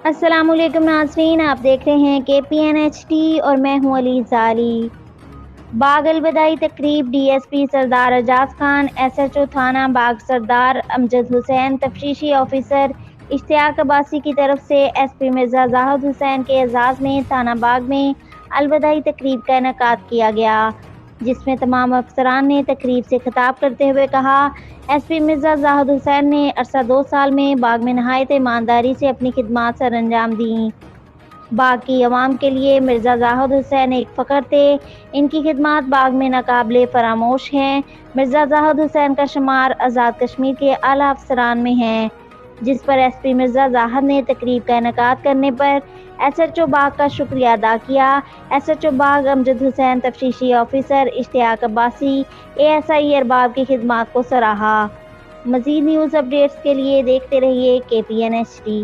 السلام علیکم ناظرین، آپ دیکھ رہے ہیں KPN-HD اور میں ہوں علی زالی۔ باغ الوداعی تقریب ڈی ایس پی سردار اعجاز خان، SHO تھانہ باغ سردار امجد حسین، تفتیشی آفیسر اشتیاق عباسی کی طرف سے SP مرزا زاہد حسین کے اعزاز میں تھانہ باغ میں الوداعی تقریب کا انعقاد کیا گیا، جس میں تمام افسران نے تقریب سے خطاب کرتے ہوئے کہا SP مرزا زاہد حسین نے عرصہ 2 سال میں باغ میں نہایت ایمانداری سے اپنی خدمات سر انجام دیں۔ باغ کی عوام کے لیے مرزا زاہد حسین ایک فخر تھے، ان کی خدمات باغ میں ناقابل فراموش ہیں۔ مرزا زاہد حسین کا شمار آزاد کشمیر کے اعلیٰ افسران میں ہے، جس پر SP مرزا زاہد نے تقریب کا انعقاد کرنے پر SHO باغ کا شکریہ ادا کیا۔ SHO باغ امجد حسین، تفتیشی آفیسر اشتیاق عباسی، ASI ارباب کی خدمات کو سراہا۔ مزید نیوز اپڈیٹس کے لیے دیکھتے رہیے KPN-HD۔